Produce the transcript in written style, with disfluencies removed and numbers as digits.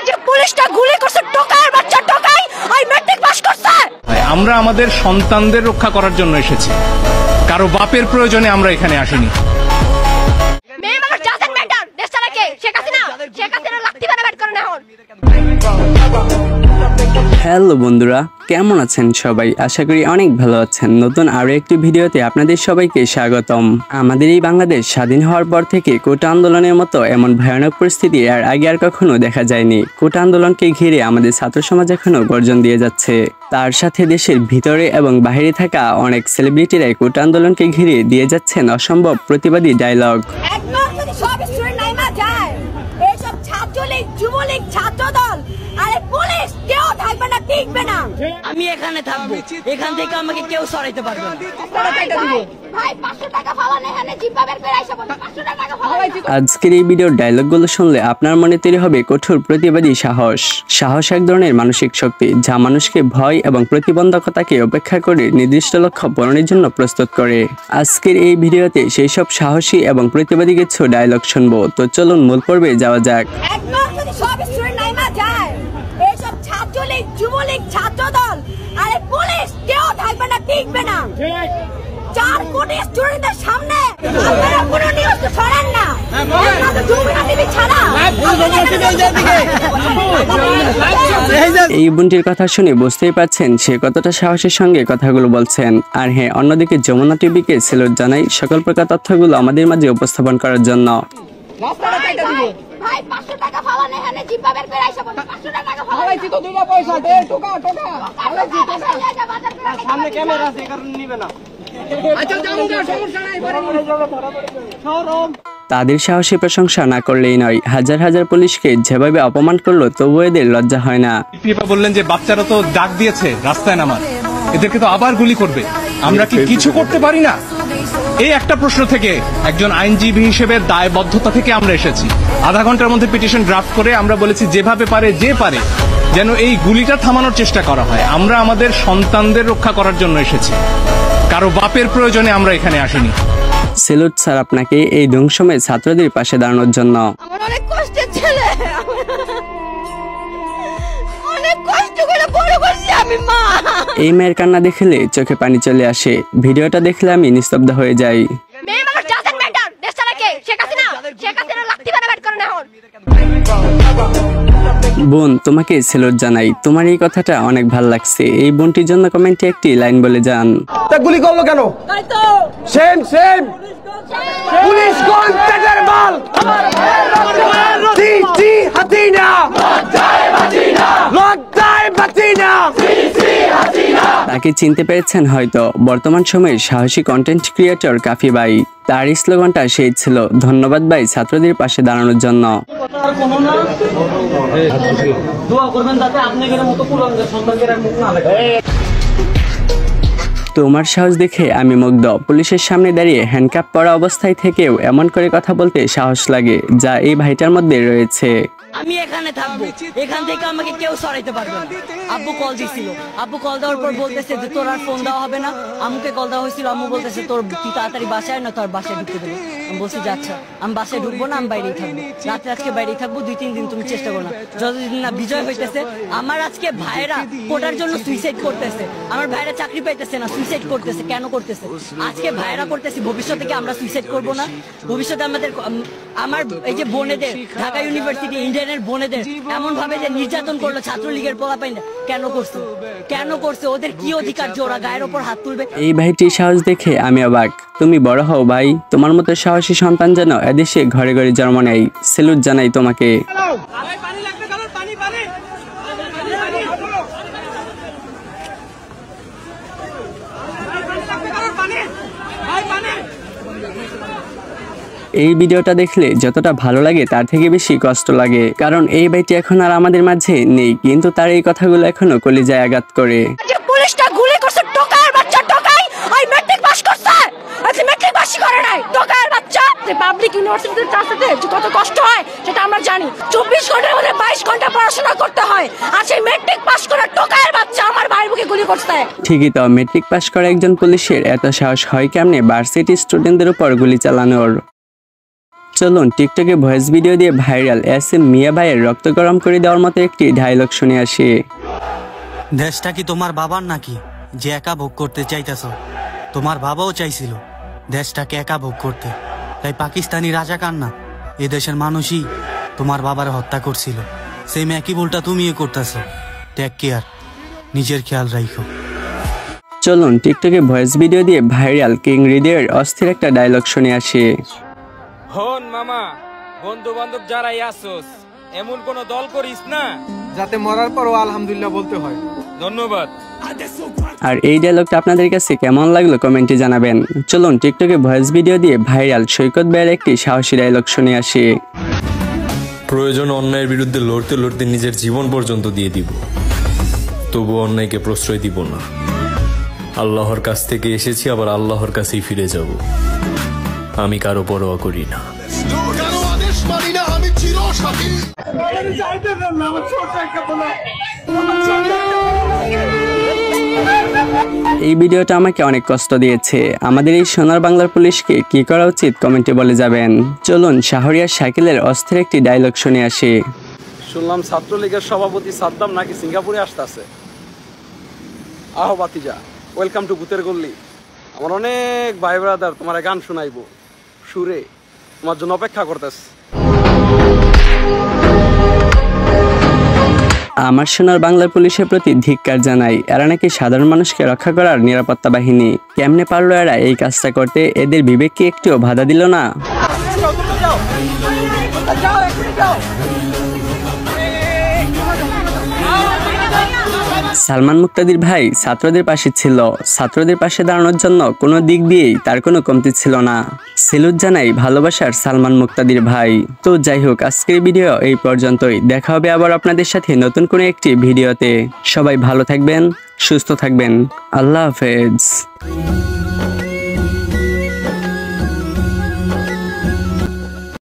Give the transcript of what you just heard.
যে পুলিশটা গুলি করছে টোকাইয়ের বাচ্চা টোকাই ওই ম্যাট্রিক পাস করছে। আমরা আমাদের সন্তানদের রক্ষা করার জন্য এসেছি, কারো বাপের প্রয়োজনে আমরা এখানে আসিনি। হ্যালো বন্ধুরা, কেমন আছেন সবাই? আশা করি অনেক ভালো আছেন। নতুন আরো একটি ভিডিওতে আপনাদের সবাইকে স্বাগতম। আমাদের এই বাংলাদেশ স্বাধীন হওয়ার পর থেকে কোটা আন্দোলনের মতো এমন ভয়ানক পরিস্থিতি আর আগে আর কখনো দেখা যায়নি। কোটা আন্দোলনকে ঘিরে আমাদের ছাত্র সমাজ এখনো গর্জন দিয়ে যাচ্ছে। তার সাথে দেশের ভিতরে এবং বাইরে থাকা অনেক সেলিব্রিটিরাই কোটা আন্দোলনকে ঘিরে দিয়ে যাচ্ছেন অসম্ভব প্রতিবাদী ডায়লগ। যুবলীগ ছাত্রদল আরে পুলিশ কেউ থাকবে না, টিকবে না। আমি এখানে থাকবো, এখান থেকে আমাকে কেউ সরাইতে পারবে না। ভাই 500 টাকা ফালান, এখানে জিব্বা বের করে আইসা বল 500 টাকা ফালান। আজকের এই ভিডিওর ডায়লগগুলো শুনলে আপনার মনে তৈরি হবে কঠোর প্রতিবাদী সাহস। সাহস এক ধরনের মানসিক শক্তি যা মানুষকে ভয় এবং প্রতিবন্ধকতাকে উপেক্ষা করে নির্দিষ্ট লক্ষ্য পূরণের জন্য প্রস্তুত করে। আজকের এই ভিডিওতে সেই সব সাহসী এবং প্রতিবাদী কিছু ডায়লগ শুনবো। তো চলুন মূল পর্বে যাওয়া যাক। ছাত্রলীগ যুবলীগ ছাত্রদল আরে পুলিশ কেউ থাকবে না, টিকবে না। 4 কোটি স্টুডেন্টদের সামনে আপনারা কোনো নিউজ ছড়ান না। এই বোনটির কথা শুনে বুঝতেই পারছেন সে কতটা সাহসের সঙ্গে কথাগুলো বলছেন। আর হ্যাঁ, অন্যদিকে যমুনা টিভিকে স্যালুট জানাই সকল প্রকার তথ্যগুলো আমাদের মাঝে উপস্থাপন করার জন্য। ভাই 500 টাকা ফালান, এখানে জিব্বা বের করে আইসা বল 500 টাকা ফালান। ফালাইছি তো দুইটা পয়সা দে, টোকা টোকা সামনে ক্যামেরা আছে, কারণ নিবে না। আচ্ছা যাও না, সমস্যা নাই, পরে শরম। তাদের সাহসী প্রশংসা না করলেই নয়, হাজার হাজার পুলিশকে যেভাবে অপমান করলো তবু এদের লজ্জা হয় না। বললেন যে বাচ্চারা তো ডাক দিয়েছে রাস্তায় নামার, এদেরকে তো আবার গুলি করবে, আমরা কি কিছু করতে পারি না? এই একটা প্রশ্ন থেকে একজন আইনজীবী হিসেবে দায়বদ্ধতা থেকে আমরা এসেছি। আধা ঘন্টার মধ্যে পিটিশন ড্রাফট করে আমরা বলেছি যেভাবে পারে যে পারে যেন এই গুলিটা থামানোর চেষ্টা করা হয়। আমরা আমাদের সন্তানদের রক্ষা করার জন্য এসেছি, কারো বাপের প্রয়োজনে আমরা এখানে আসিনি। স্যালুট স্যার আপনাকে এই ধ্বংসময় ছাত্রদের পাশে দাঁড়ানোর জন্য। আমার অনেক কষ্টের ছেলে, অনেক কষ্ট করে বড় করছি আমি মা। এই মেয়ের কান্না দেখলে চোখে পানি চলে আসে। ভিডিওটা দেখলে আমি নিস্তব্ধ হয়ে যাই। মেয়ে মানুষ ডাজন্ট ম্যাটার। দেশ চালাকে শেখ হাসিনা লাত্তি বানা ব্যাট করে না এখন। বোন, তোমাকে স্যালুট জানাই, তোমার এই কথাটা অনেক ভালো লাগছে। এই বোনটির জন্য কমেন্টে একটি লাইন বলে যান। তা গুলি করলো কেন? তাই তো সেম সেম পুলিশ কোন পেটের বাল জি হাসিনা লজ্জায় বাঁচিনা। তাকে চিনতে পেরেছেন হয়তো, বর্তমান সময়ের সাহসী কন্টেন্ট ক্রিয়েটর কাফি ভাই। তার স্লোগানটা সেই ছিল, ধন্যবাদ ভাই ছাত্রদের পাশে দাঁড়ানোর জন্য। তোমার সাহস দেখে আমি মুগ্ধ। পুলিশের সামনে দাঁড়িয়ে হ্যান্ডকাপ পরা অবস্থায় থেকেও এমন করে কথা বলতে সাহস লাগে, যা এই ভাইটার মধ্যে রয়েছে। আমি এখানে থাকবো, এখান থেকে আমাকে কেউ সরাইতে পারবে না। আব্বু কল দিছিল, আব্বু কল দেওয়ার পর বলতেছে যে তোর আর ফোন দেওয়া হবে না। আম্মুকে কল দেওয়া হয়েছিল, আম্মু বলতেছে তুই তাড়াতাড়ি বাসায় না, তোর বাসায় ঢুকতে দেবে। আমি বলছি যে আচ্ছা, আমি বাসায় ঢুকবো না, আমি বাইরেই থাকবো, রাতে আজকে বাইরেই থাকবো, 2-3 দিন তুমি চেষ্টা করো না। যতদিন না বিজয় হইতেছে, আমার আজকে ভাইয়েরা কোটার জন্য সুইসাইড করতেছে, আমার ভাইয়েরা চাকরি পাইতেছে না, সুইসাইড করতেছে। কেন করতেছে? আজকে ভাইয়েরা করতেছি, ভবিষ্যতে কি আমরা সুইসাইড করবো না? ভবিষ্যতে আমাদের আমার এই যে বোনেদের ঢাকা ইউনিভার্সিটি ইন্ডিয়ানের বোনেদের এমন ভাবে যে নির্যাতন করলো ছাত্রলীগের পোলাপাইন, কেন করছে? কেন করছে? ওদের কি অধিকার যে ওরা গায়ের ওপর হাত তুলবে? এই ভাইটির সাহস দেখে আমি অবাক। তুমি বড় হও ভাই, তোমার মতো সাহসী সন্তান যেন এদেশে ঘরে ঘরে জন্ম নেয়। স্যালুট জানাই তোমাকে। এই ভিডিওটা দেখলে যতটা ভালো লাগে তার থেকে বেশি কষ্ট লাগে, কারণ এই ভাইটি এখন আর আমাদের মাঝে নেই, কিন্তু তার এই কথাগুলো এখনো কলিজায় আঘাত করে। যে পুলিশটা গুলি করছে টোকাইয়ের বাচ্চা টোকাই ওই ম্যাট্রিক পাস করছে, আজকে ম্যাট্রিক পাস করে নাই টোকাইয়ের বাচ্চা। যে পাবলিক ইউনিভার্সিটিতে চান্সতে কত কষ্ট হয় সেটা আমরা জানি। 24 ঘন্টার মধ্যে 22 ঘন্টা পড়াশোনা করতে হয়, আর সেই ম্যাট্রিক পাস করা টোকাইয়ের বাচ্চা আমার ভাইয়ের বুকে গুলি করছে। ঠিকই তো, ম্যাট্রিক পাস করা একজন পুলিশের এত সাহস হয় কেমনে ভার্সিটি স্টুডেন্টদের উপর গুলি চালানোর? চলুন টিকটকে ভয়েস ভিডিও দিয়ে ভাইরাল এসএম মিয়া ভাইয়ের রক্ত গরম করে দেওয়ার মতো একটি ডায়লগ শুনে আসি। দেশটা কি তোমার বাবার নাকি যে একা ভোগ করতে চাইতেছ? তোমার বাবাও চাইছিল দেশটাকে একা ভোগ করতে, তাই পাকিস্তানি রাজাকার না এ দেশের মানুষই তোমার বাবার হত্যা করছিল। সেই একই ভুলটা তুমিও করতেছ। টেক কেয়ার, নিজের খেয়াল রাখো। চলুন টিকটকে ভয়েস ভিডিও দিয়ে ভাইরাল কিং হৃদয়ের অস্থির একটা ডায়লগ শুনে আসি। হন মামা, বন্ধু বান্ধব যারাই আসোস এমন কোন দল করিস না যাতে মরার পরও আলহামদুলিল্লাহ বলতে হয়। ধন্যবাদ। আর এই ডায়লগটা আপনাদের কাছে কেমন লাগলো কমেন্টে জানাবেন। চলুন টিকটকে ভয়েস ভিডিও দিয়ে ভাইরাল সৈকত ভাইয়ের একটি সাহসী ডায়লগ শুনে আসি। প্রয়োজন অন্যায়ের বিরুদ্ধে লড়তে লড়তে নিজের জীবন পর্যন্ত দিয়ে দিব, তবু অন্যায়কে প্রশ্রয় দিব না। আল্লাহর কাছ থেকে এসেছি, আবার আল্লাহর কাছেই ফিরে যাব। আমি কারো পরোয়া করি না। এই ভিডিওটা আমাকে অনেক কষ্ট দিয়েছে। আমাদের এই সোনার বাংলার পুলিশকে কি করা উচিত কমেন্টে বলে যাবেন। চলুন শাহরিয়ার শাকিলের অস্থির একটি ডায়লগ শুনে আসি। শুনলাম ছাত্রলীগের সভাপতি সাদ্দাম নাকি সিঙ্গাপুরে আসতেছে। আহো বাতিজা, ওয়েলকাম টু ভূতের গল্লি। আমার অনেক ভাই ব্রাদার তোমার গান শোনাইবো সুরে, তোমার জন্য অপেক্ষা করতেছে। আমার সোনার বাংলার পুলিশের প্রতি ধিক্কার জানাই। এরা নাকি সাধারণ মানুষকে রক্ষা করার নিরাপত্তা বাহিনী। কেমনে পারলো এরা এই কাজটা করতে? এদের বিবেক কি একটুও বাধা দিল না? সালমান মুক্তাদির ভাই ছাত্রদের পাশে ছিল। ছাত্রদের পাশে দাঁড়ানোর জন্য কোনো দিক দিয়েই তার কোনো কমতি ছিল না। সেলুট জানাই ভালোবাসার সালমান মুক্তাদির ভাই। তো যাই হোক, আজকের ভিডিও এই পর্যন্তই। দেখা হবে আবার আপনাদের সাথে নতুন কোনো একটি ভিডিওতে। সবাই ভালো থাকবেন, সুস্থ থাকবেন। আল্লাহ হাফেজ।